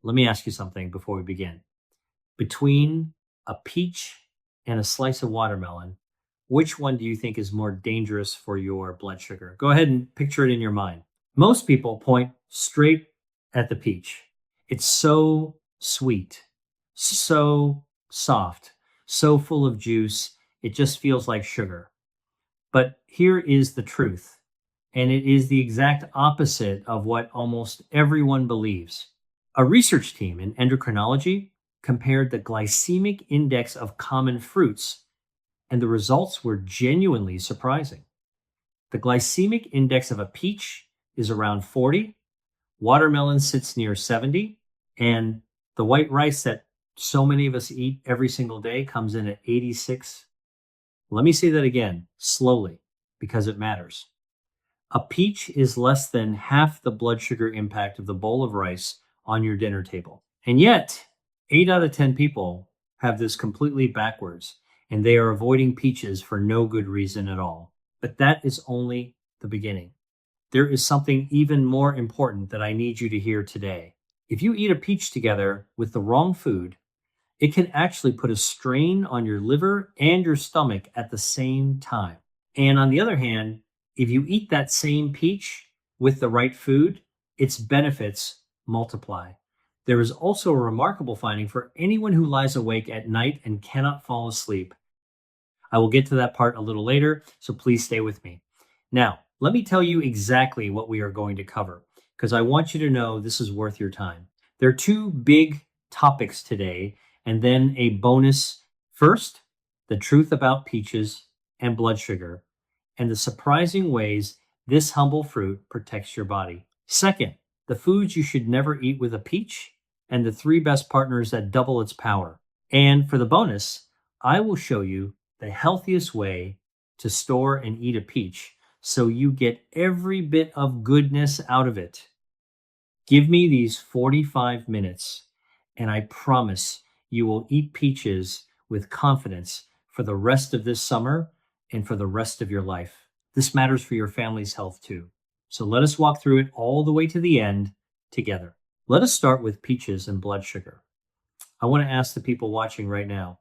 Let me ask you something before we begin. Between a peach and a slice of watermelon, which one do you think is more dangerous for your blood sugar? Go ahead and picture it in your mind. Most people point straight at the peach. It's so sweet, so soft, so full of juice. It just feels like sugar. But here is the truth, and it is the exact opposite of what almost everyone believes. A research team in endocrinology compared the glycemic index of common fruits, and the results were genuinely surprising. The glycemic index of a peach is around 40, watermelon sits near 70, and the white rice that so many of us eat every single day comes in at 86. Let me say that again, slowly, because it matters. A peach is less than half the blood sugar impact of the bowl of rice on your dinner table. And yet, 8 out of 10 people have this completely backwards, and they are avoiding peaches for no good reason at all. But that is only the beginning. There is something even more important that I need you to hear today. If you eat a peach together with the wrong food, it can actually put a strain on your liver and your stomach at the same time. And on the other hand, if you eat that same peach with the right food, its benefits multiply. There is also a remarkable finding for anyone who lies awake at night and cannot fall asleep. I will get to that part a little later, so please stay with me. Now, let me tell you exactly what we are going to cover, because I want you to know this is worth your time. There are 2 big topics today, and then a bonus. First, the truth about peaches and blood sugar, and the surprising ways this humble fruit protects your body. Second, the foods you should never eat with a peach, and the 3 best partners that double its power. And for the bonus, I will show you the healthiest way to store and eat a peach so you get every bit of goodness out of it. Give me these 45 minutes, and I promise you will eat peaches with confidence for the rest of this summer and for the rest of your life. This matters for your family's health too. So let us walk through it all the way to the end together. Let us start with peaches and blood sugar. I want to ask the people watching right now,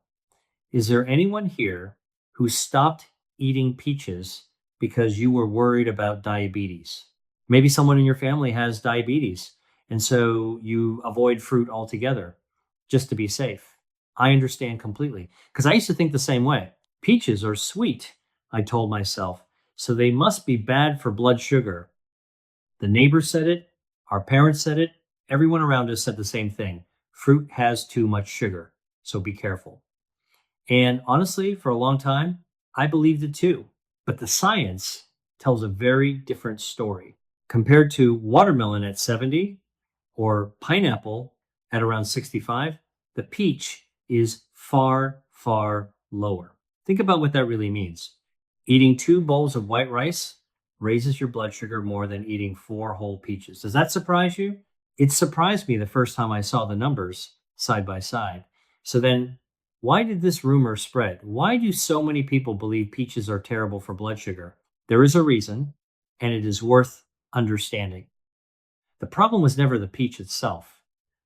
is there anyone here who stopped eating peaches because you were worried about diabetes? Maybe someone in your family has diabetes, and so you avoid fruit altogether just to be safe. I understand completely, because I used to think the same way. Peaches are sweet, I told myself, so they must be bad for blood sugar. The neighbors said it, our parents said it, everyone around us said the same thing. Fruit has too much sugar, so be careful. And honestly, for a long time, I believed it too. But the science tells a very different story. Compared to watermelon at 70 or pineapple at around 65, the peach is far, far lower. Think about what that really means. Eating 2 bowls of white rice raises your blood sugar more than eating 4 whole peaches. Does that surprise you? It surprised me the first time I saw the numbers side by side. So then, why did this rumor spread? Why do so many people believe peaches are terrible for blood sugar? There is a reason, and it is worth understanding. The problem was never the peach itself.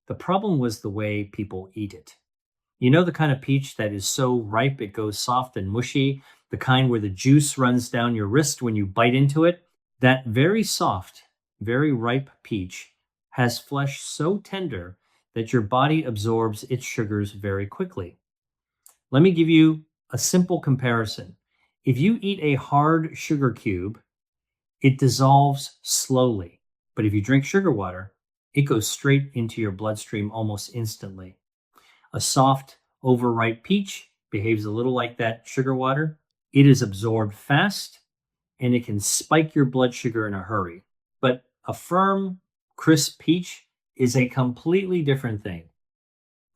The problem was the way people eat it. You know the kind of peach that is so ripe it goes soft and mushy, the kind where the juice runs down your wrist when you bite into it? That very soft, very ripe peach has flesh so tender that your body absorbs its sugars very quickly. Let me give you a simple comparison. If you eat a hard sugar cube, it dissolves slowly. But if you drink sugar water, it goes straight into your bloodstream almost instantly. A soft, overripe peach behaves a little like that sugar water. It is absorbed fast, and it can spike your blood sugar in a hurry. But a firm, crisp peach is a completely different thing.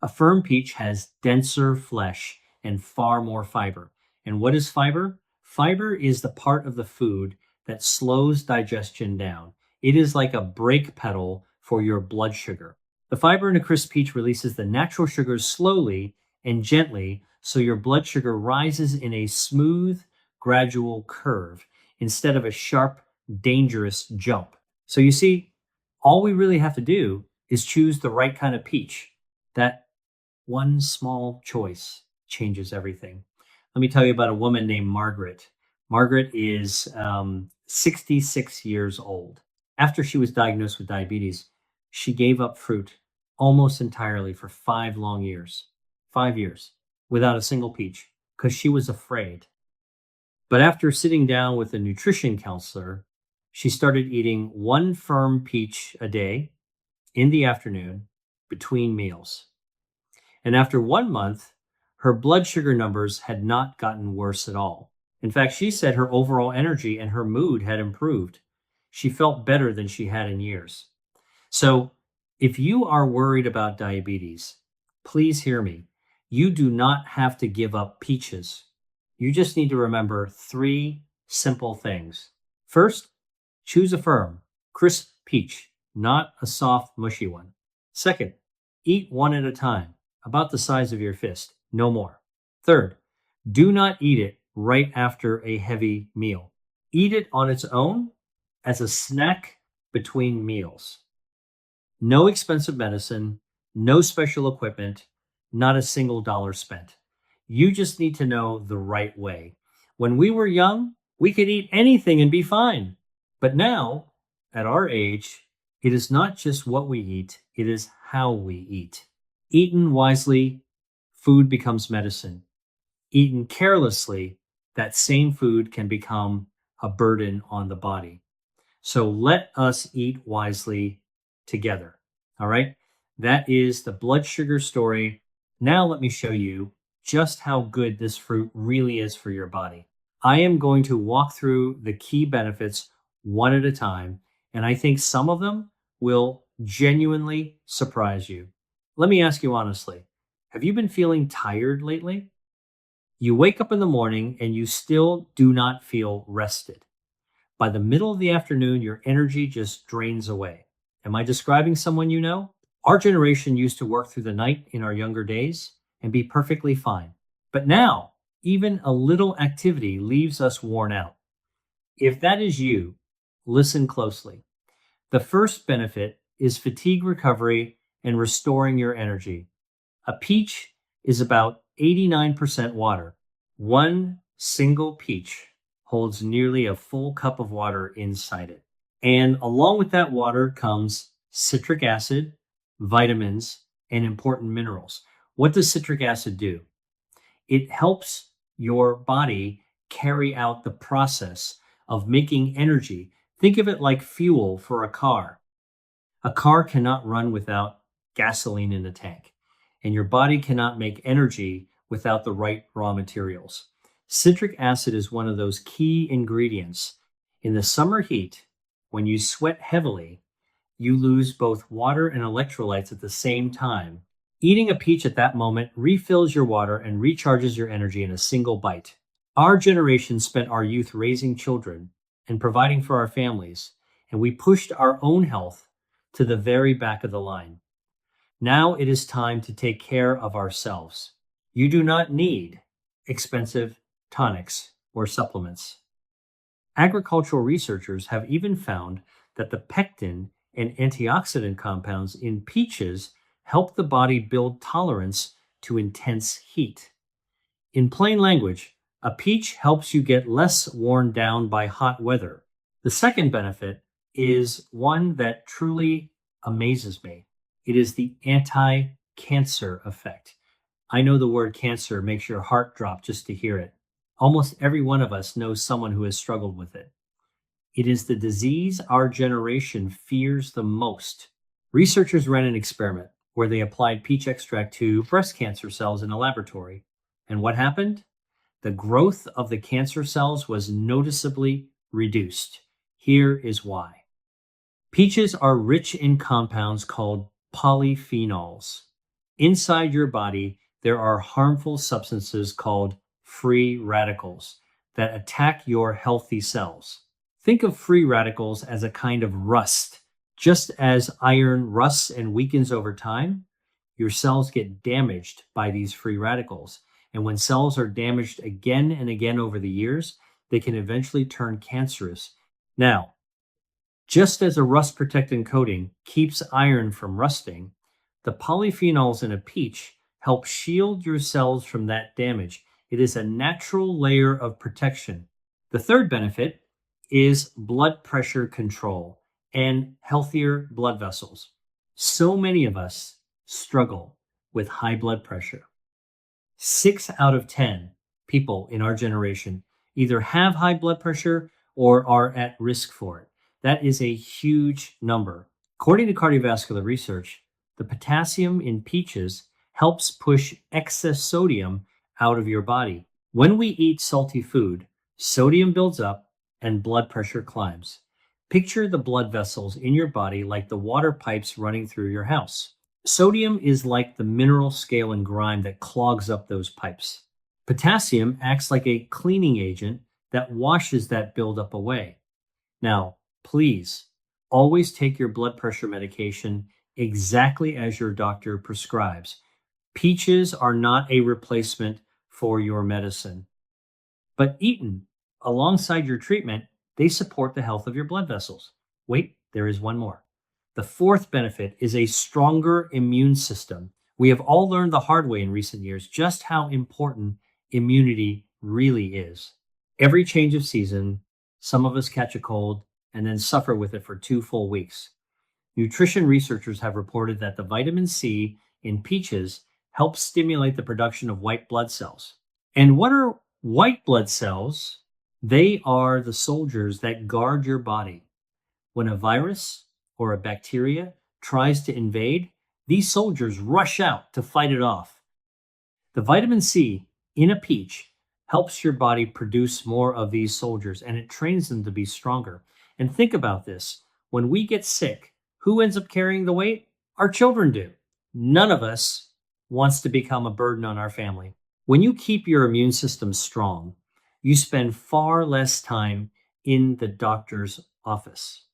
A firm peach has denser flesh and far more fiber. And what is fiber? Fiber is the part of the food that slows digestion down. It is like a brake pedal for your blood sugar. The fiber in a crisp peach releases the natural sugars slowly and gently, so your blood sugar rises in a smooth, gradual curve instead of a sharp, dangerous jump. So you see, all we really have to do is choose the right kind of peach. That one small choice changes everything. Let me tell you about a woman named Margaret. Margaret is 66 years old. After she was diagnosed with diabetes, she gave up fruit almost entirely for 5 long years, 5 years, without a single peach, because she was afraid. But after sitting down with a nutrition counselor, she started eating one firm peach a day in the afternoon between meals. And after 1 month, her blood sugar numbers had not gotten worse at all. In fact, she said her overall energy and her mood had improved. She felt better than she had in years. So, if you are worried about diabetes, please hear me. You do not have to give up peaches. You just need to remember three simple things. First, choose a firm, crisp peach, not a soft, mushy one. Second, eat one at a time, about the size of your fist, no more. Third, do not eat it right after a heavy meal. Eat it on its own as a snack between meals. No expensive medicine, no special equipment, not a single dollar spent. You just need to know the right way. When we were young, we could eat anything and be fine. But now, at our age, it is not just what we eat, it is how we eat. Eaten wisely, food becomes medicine. Eaten carelessly, that same food can become a burden on the body. So let us eat wisely together. All right. That is the blood sugar story. Now let me show you just how good this fruit really is for your body. I am going to walk through the key benefits one at a time, and I think some of them will genuinely surprise you. Let me ask you honestly, have you been feeling tired lately? You wake up in the morning and you still do not feel rested. By the middle of the afternoon, your energy just drains away. Am I describing someone you know? Our generation used to work through the night in our younger days and be perfectly fine. But now, even a little activity leaves us worn out. If that is you, listen closely. The first benefit is fatigue recovery and restoring your energy. A peach is about 89% water. One single peach holds nearly a full cup of water inside it. And along with that water comes citric acid, vitamins, and important minerals. What does citric acid do? It helps your body carry out the process of making energy. Think of it like fuel for a car. A car cannot run without gasoline in the tank, and your body cannot make energy without the right raw materials. Citric acid is one of those key ingredients. In the summer heat, when you sweat heavily, you lose both water and electrolytes at the same time. Eating a peach at that moment refills your water and recharges your energy in a single bite. Our generation spent our youth raising children and providing for our families, and we pushed our own health to the very back of the line. Now it is time to take care of ourselves. You do not need expensive tonics or supplements. Agricultural researchers have even found that the pectin and antioxidant compounds in peaches help the body build tolerance to intense heat. In plain language, a peach helps you get less worn down by hot weather. The second benefit is one that truly amazes me. It is the anti-cancer effect. I know the word cancer makes your heart drop just to hear it. Almost every one of us knows someone who has struggled with it. It is the disease our generation fears the most. Researchers ran an experiment where they applied peach extract to breast cancer cells in a laboratory. And what happened? The growth of the cancer cells was noticeably reduced. Here is why. Peaches are rich in compounds called polyphenols. Inside your body, there are harmful substances called free radicals that attack your healthy cells. Think of free radicals as a kind of rust. Just as iron rusts and weakens over time, your cells get damaged by these free radicals. And when cells are damaged again and again over the years, they can eventually turn cancerous. Now, Just as a rust protectant coating keeps iron from rusting, the polyphenols in a peach help shield your cells from that damage. It is a natural layer of protection. The third benefit is blood pressure control and healthier blood vessels. So many of us struggle with high blood pressure. 6 out of 10 people in our generation either have high blood pressure or are at risk for it. That is a huge number. According to cardiovascular research, the potassium in peaches helps push excess sodium out of your body. When we eat salty food, sodium builds up and blood pressure climbs. Picture the blood vessels in your body like the water pipes running through your house. Sodium is like the mineral scale and grime that clogs up those pipes. Potassium acts like a cleaning agent that washes that buildup away. Now, please always take your blood pressure medication exactly as your doctor prescribes. Peaches are not a replacement for your medicine, but eaten alongside your treatment, they support the health of your blood vessels. Wait, there is one more. The fourth benefit is a stronger immune system. We have all learned the hard way in recent years just how important immunity really is. Every change of season, some of us catch a cold and then suffer with it for 2 full weeks. Nutrition researchers have reported that the vitamin C in peaches helps stimulate the production of white blood cells. And what are white blood cells? They are the soldiers that guard your body. When a virus or a bacteria tries to invade, these soldiers rush out to fight it off. The vitamin C in a peach helps your body produce more of these soldiers, and it trains them to be stronger. And think about this. When we get sick, who ends up carrying the weight? Our children do. None of us wants to become a burden on our family. When you keep your immune system strong, you spend far less time in the doctor's office.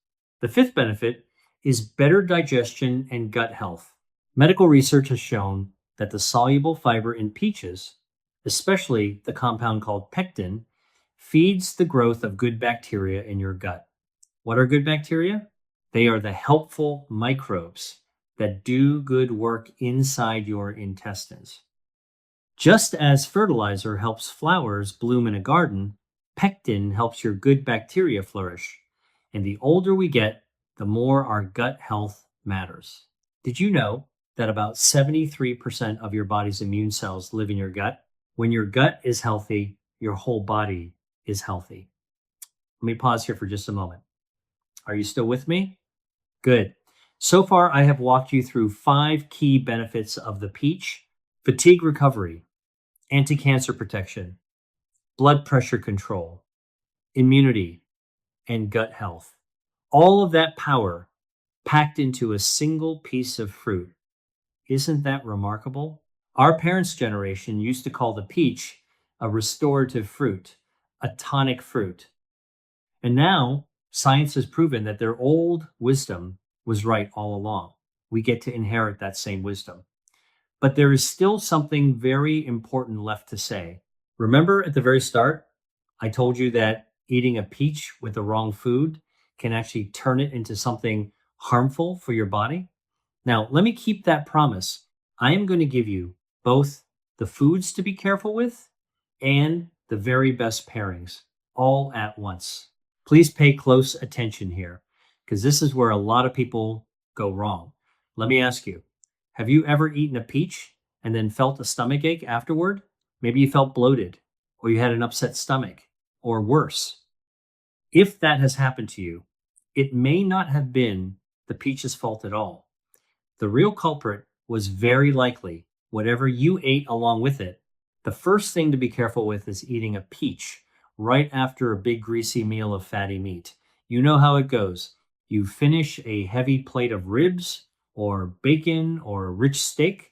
The fifth benefit is better digestion and gut health. Medical research has shown that the soluble fiber in peaches, especially the compound called pectin, feeds the growth of good bacteria in your gut. What are good bacteria? They are the helpful microbes that do good work inside your intestines. Just as fertilizer helps flowers bloom in a garden, pectin helps your good bacteria flourish. And the older we get, the more our gut health matters. Did you know that about 73% of your body's immune cells live in your gut? When your gut is healthy, your whole body is healthy. Let me pause here for just a moment. Are you still with me? Good. So far, I have walked you through 5 key benefits of the peach: fatigue recovery, anti-cancer protection, blood pressure control, immunity, and gut health. All of that power packed into a single piece of fruit. Isn't that remarkable? Our parents' generation used to call the peach a restorative fruit, a tonic fruit. And now science has proven that their old wisdom was right all along. We get to inherit that same wisdom. But there is still something very important left to say. Remember at the very start, I told you that eating a peach with the wrong food can actually turn it into something harmful for your body. Now, let me keep that promise. I am going to give you both the foods to be careful with and the very best pairings all at once. Please pay close attention here, because this is where a lot of people go wrong. Let me ask you, have you ever eaten a peach and then felt a stomach ache afterward? Maybe you felt bloated, or you had an upset stomach, or worse. If that has happened to you, it may not have been the peach's fault at all. The real culprit was very likely whatever you ate along with it. The first thing to be careful with is eating a peach right after a big greasy meal of fatty meat. You know how it goes. You finish a heavy plate of ribs or bacon or rich steak,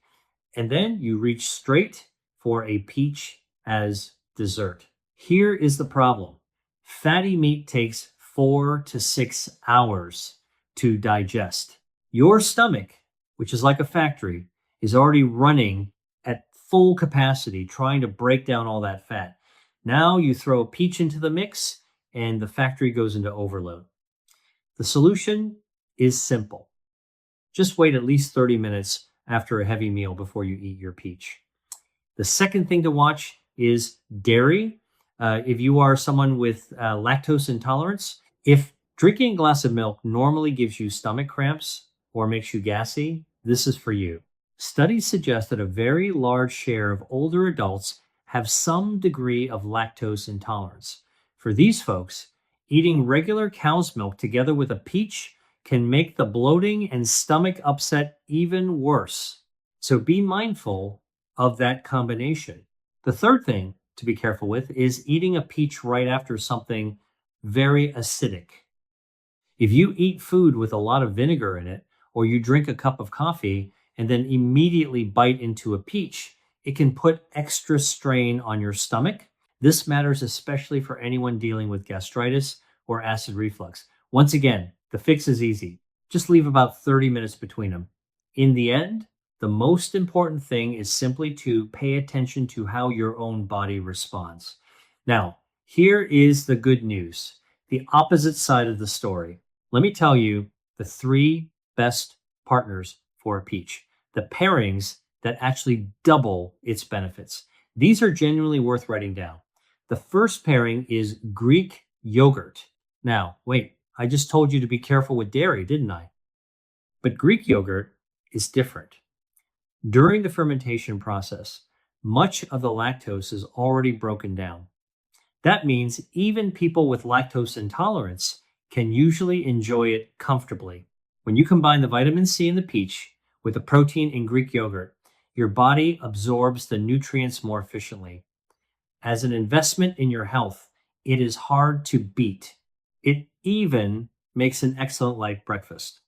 and then you reach straight for a peach as dessert. Here is the problem. Fatty meat takes 4 to 6 hours to digest. Your stomach, which is like a factory, is already running at full capacity trying to break down all that fat. Now you throw a peach into the mix and the factory goes into overload. The solution is simple. Just wait at least 30 minutes after a heavy meal before you eat your peach. The second thing to watch is dairy. If you are someone with lactose intolerance, if drinking a glass of milk normally gives you stomach cramps or makes you gassy, this is for you. Studies suggest that a very large share of older adults have some degree of lactose intolerance. For these folks, eating regular cow's milk together with a peach can make the bloating and stomach upset even worse. So be mindful of that combination. The third thing to be careful with is eating a peach right after something very acidic. If you eat food with a lot of vinegar in it, or you drink a cup of coffee and then immediately bite into a peach, it can put extra strain on your stomach. This matters especially for anyone dealing with gastritis or acid reflux. Once again, the fix is easy. Just leave about 30 minutes between them. In the end, the most important thing is simply to pay attention to how your own body responds. Now, here is the good news, the opposite side of the story. Let me tell you the 3 best partners for a peach, the pairings that actually double its benefits. These are genuinely worth writing down. The first pairing is Greek yogurt. Now, wait, I just told you to be careful with dairy, didn't I? But Greek yogurt is different. During the fermentation process, much of the lactose is already broken down. That means even people with lactose intolerance can usually enjoy it comfortably. When you combine the vitamin C in the peach with the protein in Greek yogurt, your body absorbs the nutrients more efficiently. As an investment in your health, it is hard to beat. It even makes an excellent light breakfast.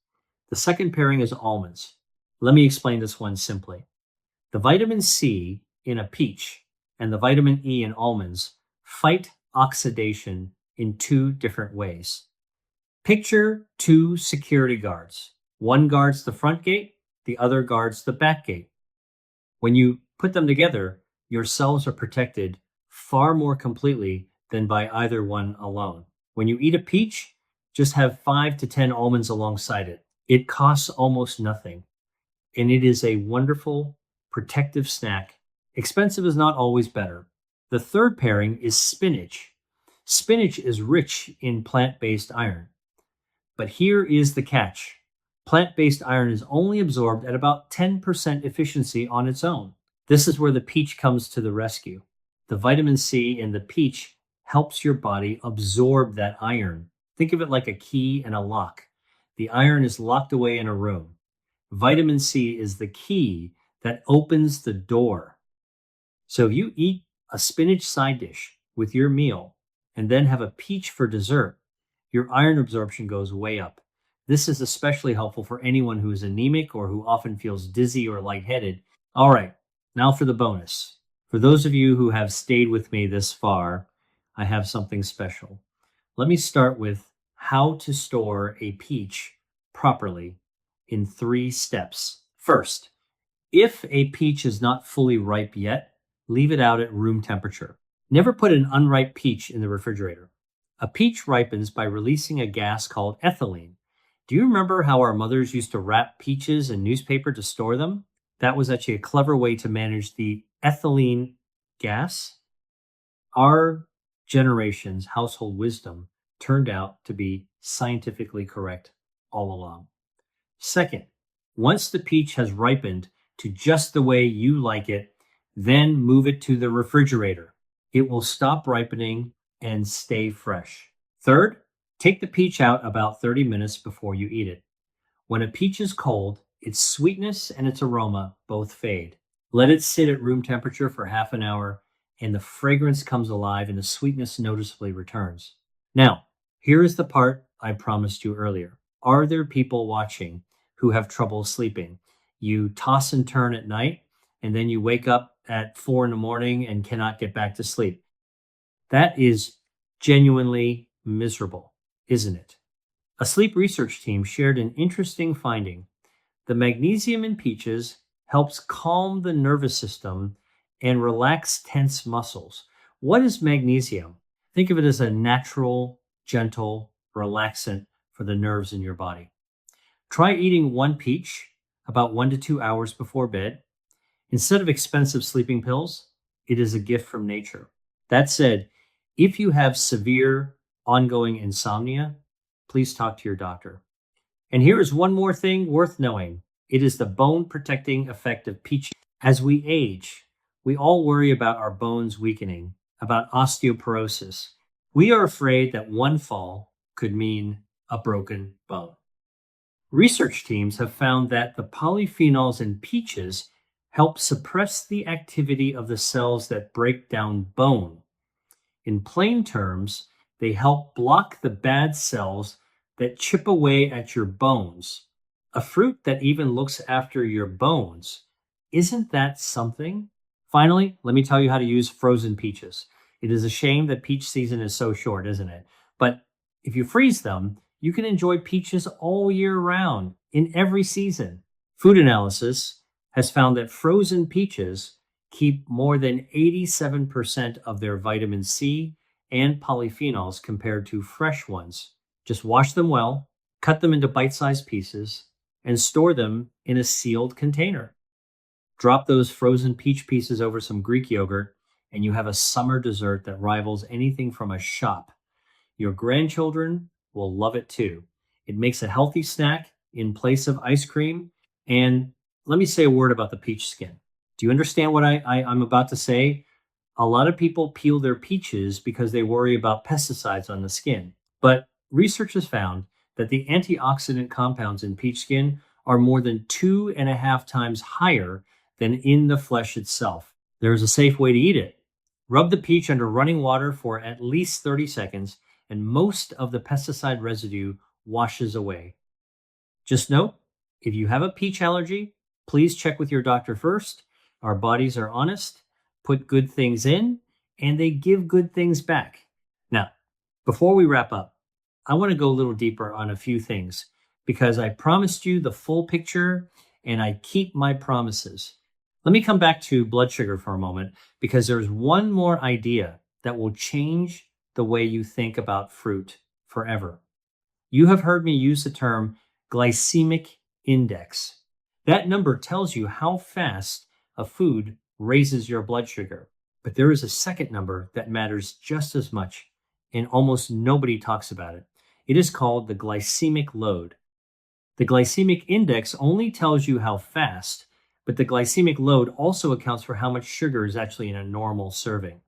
The second pairing is almonds. Let me explain this one simply. The vitamin C in a peach and the vitamin E in almonds fight oxidation in 2 different ways. Picture 2 security guards. One guards the front gate, the other guards the back gate. When you put them together, your cells are protected far more completely than by either one alone. When you eat a peach, just have 5 to 10 almonds alongside it. It costs almost nothing, and it is a wonderful protective snack. Expensive is not always better. The third pairing is spinach. Spinach is rich in plant-based iron. But here is the catch. Plant-based iron is only absorbed at about 10% efficiency on its own. This is where the peach comes to the rescue. The vitamin C in the peach helps your body absorb that iron. Think of it like a key and a lock. The iron is locked away in a room. Vitamin C is the key that opens the door. So if you eat a spinach side dish with your meal and then have a peach for dessert, your iron absorption goes way up. This is especially helpful for anyone who is anemic or who often feels dizzy or lightheaded. All right, now for the bonus. For those of you who have stayed with me this far, I have something special. Let me start with how to store a peach properly in 3 steps. First, if a peach is not fully ripe yet, leave it out at room temperature. Never put an unripe peach in the refrigerator. A peach ripens by releasing a gas called ethylene. Do you remember how our mothers used to wrap peaches in newspaper to store them? That was actually a clever way to manage the ethylene gas. Our generation's household wisdom turned out to be scientifically correct all along. Second, once the peach has ripened to just the way you like it, then move it to the refrigerator. It will stop ripening and stay fresh. Third, take the peach out about 30 minutes before you eat it. When a peach is cold, its sweetness and its aroma both fade. Let it sit at room temperature for half an hour, and the fragrance comes alive and the sweetness noticeably returns. Now, here is the part I promised you earlier. Are there people watching who have trouble sleeping? You toss and turn at night, and then you wake up at 4 a.m. and cannot get back to sleep. That is genuinely miserable, isn't it? A sleep research team shared an interesting finding. The magnesium in peaches helps calm the nervous system and relax tense muscles. What is magnesium? Think of it as a natural, gentle relaxant for the nerves in your body. Try eating one peach about 1 to 2 hours before bed. Instead of expensive sleeping pills, it is a gift from nature. That said, if you have severe ongoing insomnia, please talk to your doctor. And here is one more thing worth knowing. It is the bone protecting effect of peach. As we age, we all worry about our bones weakening, about osteoporosis. We are afraid that one fall could mean a broken bone. Research teams have found that the polyphenols in peaches help suppress the activity of the cells that break down bone. In plain terms, they help block the bad cells that chip away at your bones. A fruit that even looks after your bones. Isn't that something? Finally, let me tell you how to use frozen peaches. It is a shame that peach season is so short, isn't it? But if you freeze them, you can enjoy peaches all year round in every season. Food analysis has found that frozen peaches keep more than 87% of their vitamin C and polyphenols compared to fresh ones. Just wash them well, cut them into bite-sized pieces, and store them in a sealed container. Drop those frozen peach pieces over some Greek yogurt, and you have a summer dessert that rivals anything from a shop. Your grandchildren will love it too. It makes a healthy snack in place of ice cream. And let me say a word about the peach skin. Do you understand what I'm about to say? A lot of people peel their peaches because they worry about pesticides on the skin. But research has found that the antioxidant compounds in peach skin are more than 2.5 times higher than in the flesh itself. There is a safe way to eat it. Rub the peach under running water for at least 30 seconds, and most of the pesticide residue washes away. Just note, if you have a peach allergy, please check with your doctor first. Our bodies are honest, put good things in, and they give good things back. Now, before we wrap up, I want to go a little deeper on a few things because I promised you the full picture and I keep my promises. Let me come back to blood sugar for a moment because there's one more idea that will change the way you think about fruit forever. You have heard me use the term glycemic index. That number tells you how fast a food raises your blood sugar. But there is a second number that matters just as much, and almost nobody talks about it. It is called the glycemic load. The glycemic index only tells you how fast, but the glycemic load also accounts for how much sugar is actually in a normal serving.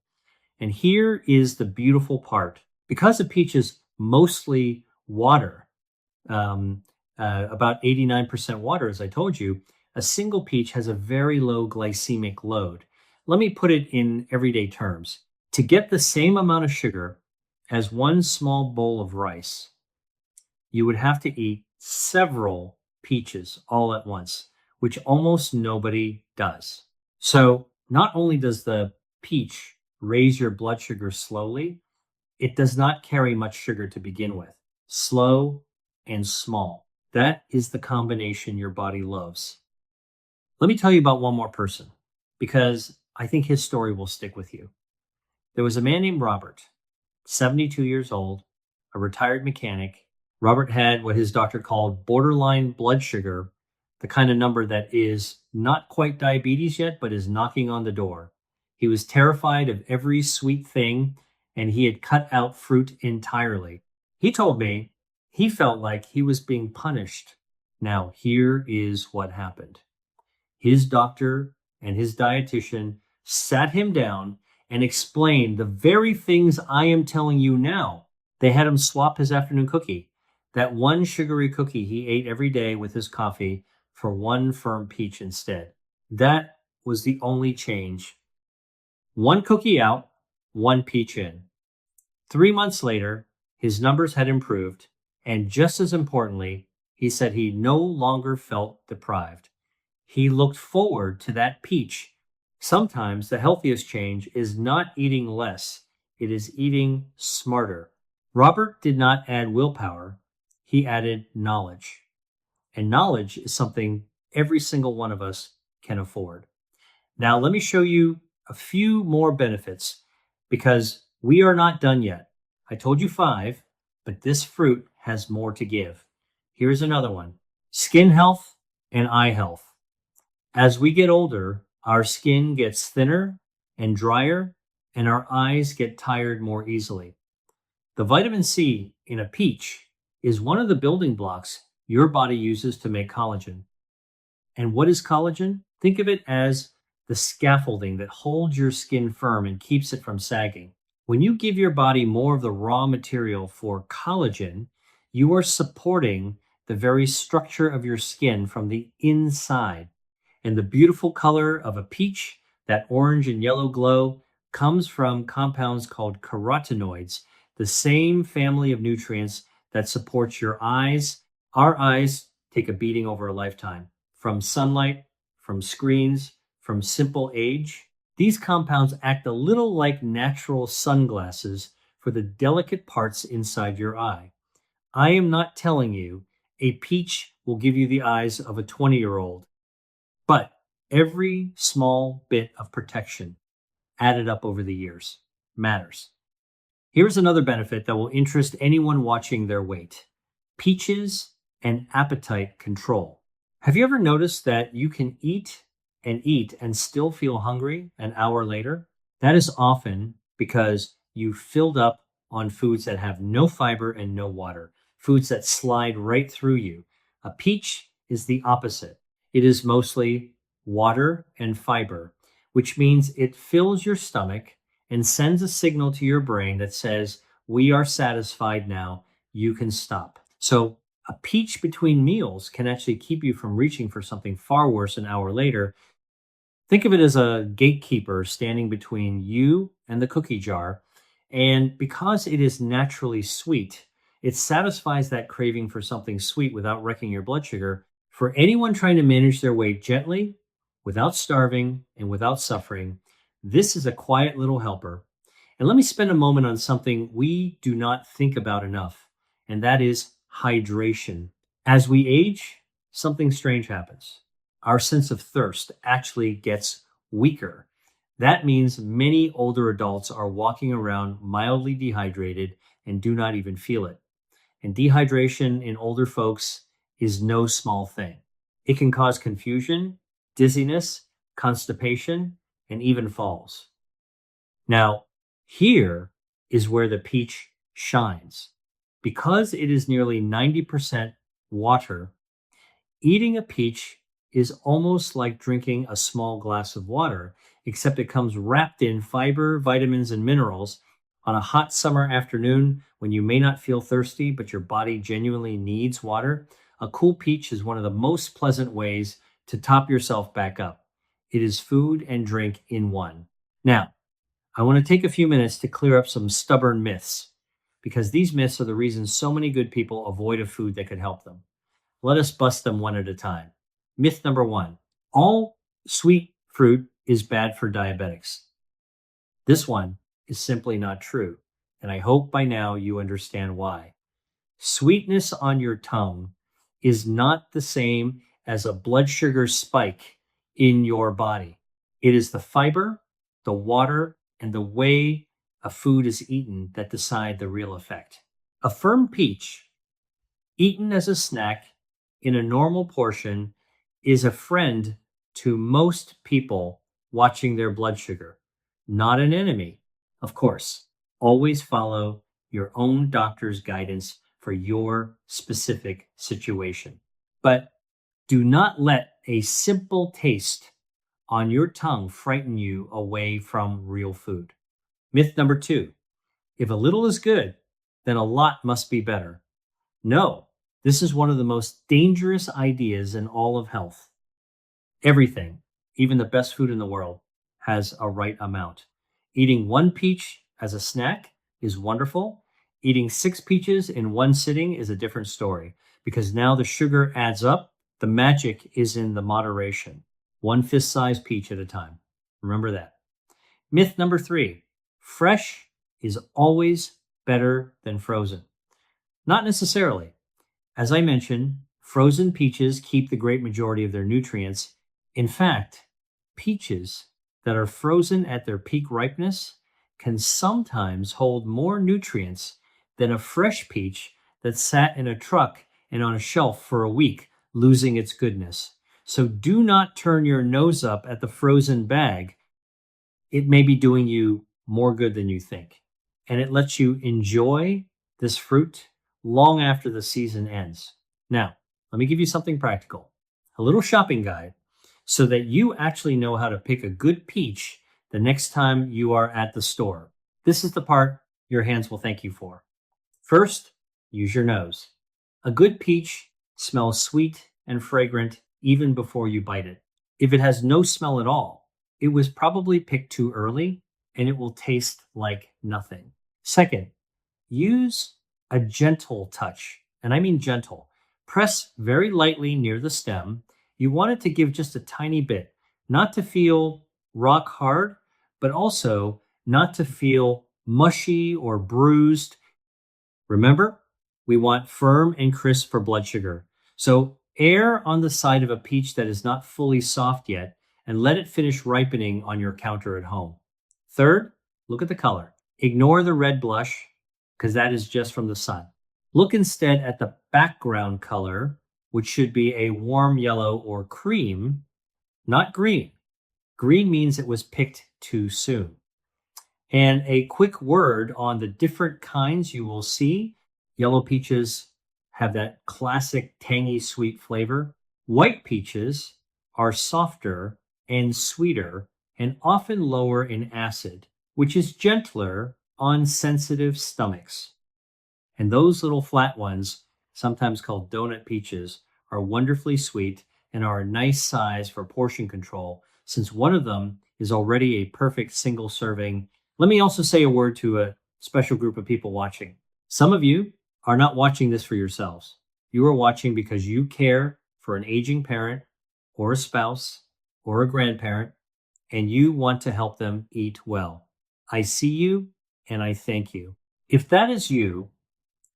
And here is the beautiful part. Because a peach is mostly water, about 89% water, as I told you, a single peach has a very low glycemic load. Let me put it in everyday terms. To get the same amount of sugar as one small bowl of rice, you would have to eat several peaches all at once, which almost nobody does. So not only does the peach raise your blood sugar slowly, it does not carry much sugar to begin with. Slow and small. That is the combination your body loves. Let me tell you about one more person, because I think his story will stick with you. There was a man named Robert, 72 years old, a retired mechanic. Robert had what his doctor called borderline blood sugar, the kind of number that is not quite diabetes yet, but is knocking on the door. He was terrified of every sweet thing, and he had cut out fruit entirely. He told me he felt like he was being punished. Now, here is what happened. His doctor and his dietitian sat him down and explained the very things I am telling you now. They had him swap his afternoon cookie, that one sugary cookie he ate every day with his coffee, for one firm peach instead. That was the only change. One cookie out, one peach in. 3 months later, his numbers had improved, and just as importantly, he said he no longer felt deprived. He looked forward to that peach. Sometimes the healthiest change is not eating less, it is eating smarter. Robert did not add willpower, he added knowledge. And knowledge is something every single one of us can afford. Now, let me show you a few more benefits because we are not done yet. I told you 5, but this fruit has more to give. Here's another one: skin health and eye health. As we get older, our skin gets thinner and drier, and our eyes get tired more easily. The vitamin C in a peach is one of the building blocks your body uses to make collagen. And what is collagen? Think of it as the scaffolding that holds your skin firm and keeps it from sagging. When you give your body more of the raw material for collagen, you are supporting the very structure of your skin from the inside. And the beautiful color of a peach, that orange and yellow glow, comes from compounds called carotenoids, the same family of nutrients that supports your eyes. Our eyes take a beating over a lifetime from sunlight, from screens, from simple age. These compounds act a little like natural sunglasses for the delicate parts inside your eye. I am not telling you a peach will give you the eyes of a 20-year-old, but every small bit of protection added up over the years matters. Here's another benefit that will interest anyone watching their weight: peaches and appetite control. Have you ever noticed that you can eat and still feel hungry an hour later? That is often because you filled up on foods that have no fiber and no water, foods that slide right through you. A peach is the opposite. It is mostly water and fiber, which means it fills your stomach and sends a signal to your brain that says, we are satisfied now, you can stop. So a peach between meals can actually keep you from reaching for something far worse an hour later. Think of it as a gatekeeper standing between you and the cookie jar. And because it is naturally sweet, it satisfies that craving for something sweet without wrecking your blood sugar. For anyone trying to manage their weight gently, without starving, and without suffering, this is a quiet little helper. And let me spend a moment on something we do not think about enough, and that is hydration. As we age, something strange happens. Our sense of thirst actually gets weaker. That means many older adults are walking around mildly dehydrated and do not even feel it. And dehydration in older folks is no small thing. It can cause confusion, dizziness, constipation, and even falls. Now, here is where the peach shines. Because it is nearly 90% water, eating a peach is almost like drinking a small glass of water, except it comes wrapped in fiber, vitamins, and minerals. On a hot summer afternoon when you may not feel thirsty, but your body genuinely needs water, a cool peach is one of the most pleasant ways to top yourself back up. It is food and drink in one. Now, I want to take a few minutes to clear up some stubborn myths, because these myths are the reason so many good people avoid a food that could help them. Let us bust them one at a time. Myth number one: all sweet fruit is bad for diabetics. This one is simply not true, and I hope by now you understand why. Sweetness on your tongue is not the same as a blood sugar spike in your body. It is the fiber, the water, and the way a food is eaten that decide the real effect. A firm peach, eaten as a snack in a normal portion, is a friend to most people watching their blood sugar, not an enemy. Of course, always follow your own doctor's guidance for your specific situation. But do not let a simple taste on your tongue frighten you away from real food. Myth number two: if a little is good, then a lot must be better. No, this is one of the most dangerous ideas in all of health. Everything, even the best food in the world, has a right amount. Eating one peach as a snack is wonderful. Eating 6 peaches in one sitting is a different story, because now the sugar adds up. The magic is in the moderation. 1 fist-sized peach at a time. Remember that. Myth number 3: fresh is always better than frozen. Not necessarily. As I mentioned, frozen peaches keep the great majority of their nutrients. In fact, peaches that are frozen at their peak ripeness can sometimes hold more nutrients than a fresh peach that sat in a truck and on a shelf for a week, losing its goodness. So do not turn your nose up at the frozen bag. It may be doing you more good than you think. And it lets you enjoy this fruit long after the season ends. Now, let me give you something practical, a little shopping guide, so that you actually know how to pick a good peach the next time you are at the store. This is the part your hands will thank you for. First, use your nose. A good peach smells sweet and fragrant even before you bite it. If it has no smell at all, it was probably picked too early and it will taste like nothing. Second, use a gentle touch, and I mean gentle. Press very lightly near the stem. You want it to give just a tiny bit, not to feel rock hard, but also not to feel mushy or bruised. Remember, we want firm and crisp for blood sugar. So err on the side of a peach that is not fully soft yet and let it finish ripening on your counter at home. Third, look at the color. Ignore the red blush because that is just from the sun. Look instead at the background color, which should be a warm yellow or cream, not green. Green means it was picked too soon. And a quick word on the different kinds you will see. Yellow peaches have that classic tangy sweet flavor. White peaches are softer and sweeter and often lower in acid, which is gentler on sensitive stomachs. And those little flat ones, sometimes called donut peaches, are wonderfully sweet and are a nice size for portion control, since one of them is already a perfect single serving. Let me also say a word to a special group of people watching. Some of you are not watching this for yourselves. You are watching because you care for an aging parent or a spouse or a grandparent, and you want to help them eat well. I see you and I thank you. If that is you,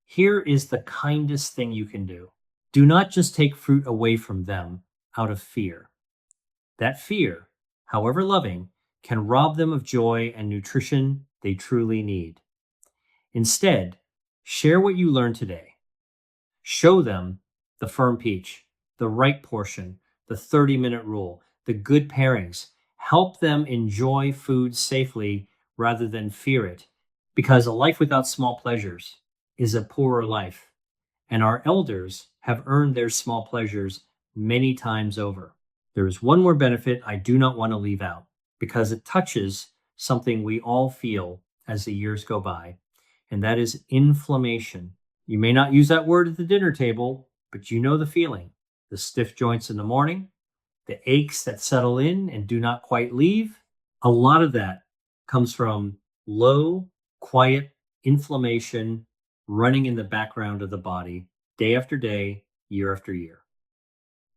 here is the kindest thing you can do. Do not just take fruit away from them out of fear. That fear, however loving, can rob them of joy and nutrition they truly need. Instead, share what you learned today. Show them the firm peach, the right portion, the 30-minute rule, the good pairings. Help them enjoy food safely rather than fear it, because a life without small pleasures is a poorer life, and our elders have earned their small pleasures many times over. There is one more benefit I do not want to leave out, because it touches something we all feel as the years go by, and that is inflammation. You may not use that word at the dinner table, but you know the feeling. The stiff joints in the morning, the aches that settle in and do not quite leave. A lot of that comes from low, quiet inflammation running in the background of the body day after day, year after year.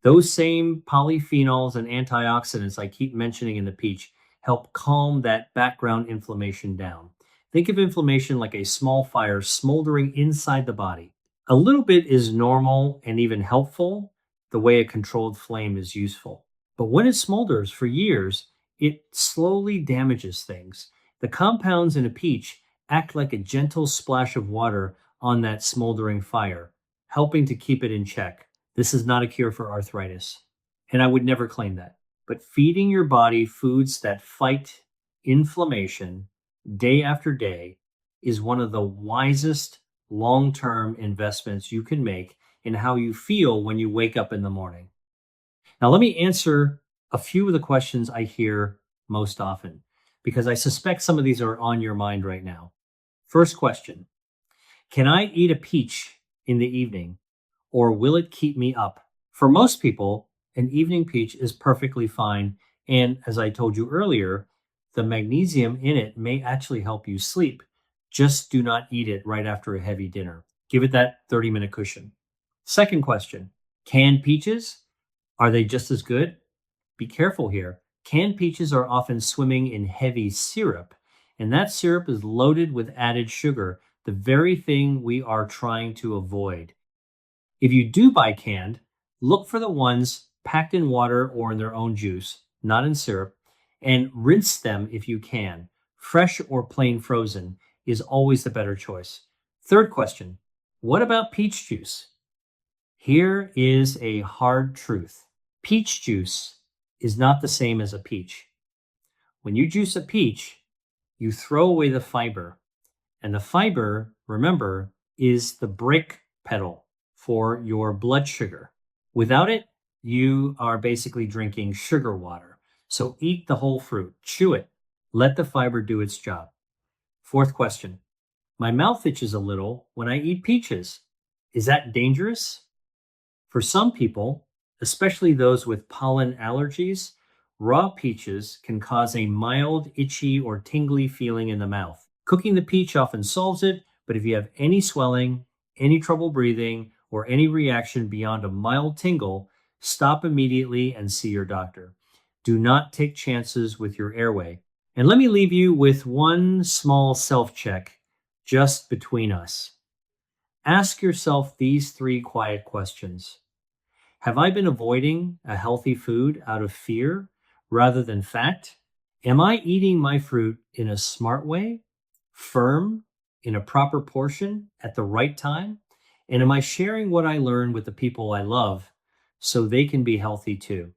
Those same polyphenols and antioxidants I keep mentioning in the peach help calm that background inflammation down. Think of inflammation like a small fire smoldering inside the body. A little bit is normal and even helpful, the way a controlled flame is useful. But when it smolders for years, it slowly damages things. The compounds in a peach act like a gentle splash of water on that smoldering fire, helping to keep it in check. This is not a cure for arthritis, and I would never claim that. But feeding your body foods that fight inflammation day after day is one of the wisest long-term investments you can make in how you feel when you wake up in the morning. Now, let me answer a few of the questions I hear most often, because I suspect some of these are on your mind right now. First question, can I eat a peach in the evening, or will it keep me up? For most people, an evening peach is perfectly fine, and as I told you earlier, the magnesium in it may actually help you sleep. Just do not eat it right after a heavy dinner. Give it that 30-minute cushion. Second question, canned peaches, are they just as good? Be careful here. Canned peaches are often swimming in heavy syrup, and that syrup is loaded with added sugar, the very thing we are trying to avoid. If you do buy canned, look for the ones packed in water or in their own juice, not in syrup, and rinse them if you can. Fresh or plain frozen is always the better choice. Third question, what about peach juice? Here is a hard truth. Peach juice is not the same as a peach. When you juice a peach, you throw away the fiber. And the fiber, remember, is the brake pedal for your blood sugar. Without it, you are basically drinking sugar water. So eat the whole fruit, chew it, let the fiber do its job. Fourth question, my mouth itches a little when I eat peaches. Is that dangerous? For some people, especially those with pollen allergies, raw peaches can cause a mild, itchy, or tingly feeling in the mouth. Cooking the peach often solves it, but if you have any swelling, any trouble breathing, or any reaction beyond a mild tingle, stop immediately and see your doctor. Do not take chances with your airway. And let me leave you with one small self-check just between us. Ask yourself these 3 quiet questions. Have I been avoiding a healthy food out of fear rather than fact? Am I eating my fruit in a smart way, firm, in a proper portion, at the right time? And am I sharing what I learned with the people I love so they can be healthy too?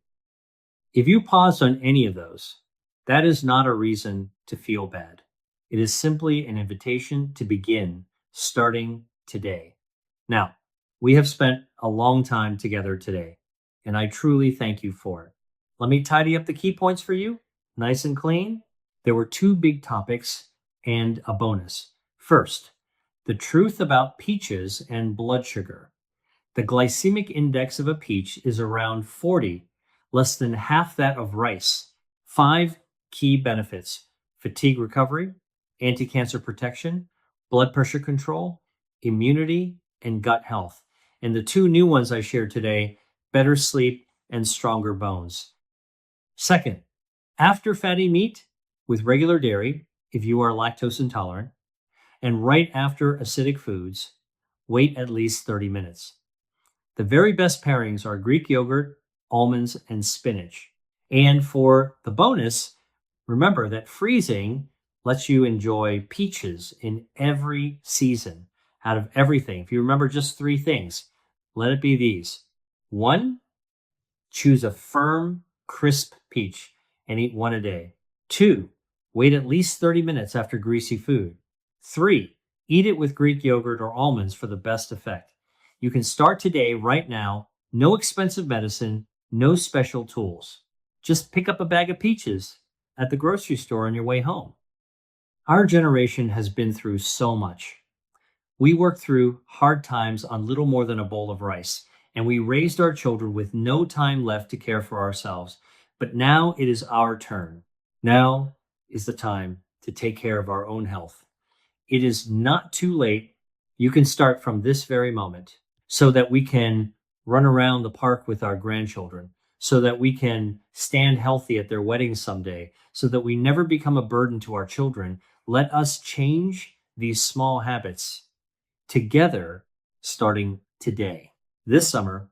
If you paused on any of those, that is not a reason to feel bad. It is simply an invitation to begin starting today. Now, we have spent a long time together today, and I truly thank you for it. Let me tidy up the key points for you, nice and clean. There were 2 big topics and a bonus. First, the truth about peaches and blood sugar. The glycemic index of a peach is around 40, less than half that of rice. 5 key benefits: fatigue recovery, anti-cancer protection, blood pressure control, immunity, and gut health. And the 2 new ones I shared today, better sleep and stronger bones. Second, after fatty meat with regular dairy, if you are lactose intolerant, and right after acidic foods, wait at least 30 minutes. The very best pairings are Greek yogurt, almonds, and spinach. And for the bonus, remember that freezing lets you enjoy peaches in every season out of everything. If you remember just 3 things, let it be these. 1, choose a firm, crisp peach and eat 1 a day. 2, wait at least 30 minutes after greasy food. 3, eat it with Greek yogurt or almonds for the best effect. You can start today, right now, no expensive medicine, no special tools. Just pick up a bag of peaches at the grocery store on your way home. Our generation has been through so much. We worked through hard times on little more than a bowl of rice, and we raised our children with no time left to care for ourselves. But now it is our turn. Now is the time to take care of our own health. It is not too late. You can start from this very moment so that we can run around the park with our grandchildren, so that we can stand healthy at their weddings someday, so that we never become a burden to our children. Let us change these small habits together, starting today. This summer,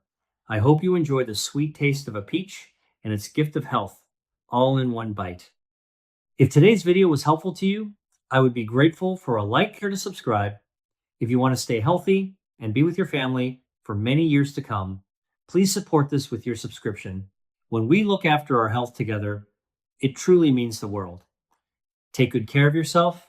I hope you enjoy the sweet taste of a peach and its gift of health, all in one bite. If today's video was helpful to you, I would be grateful for a like or to subscribe. If you want to stay healthy and be with your family for many years to come, please support this with your subscription. When we look after our health together, it truly means the world. Take good care of yourself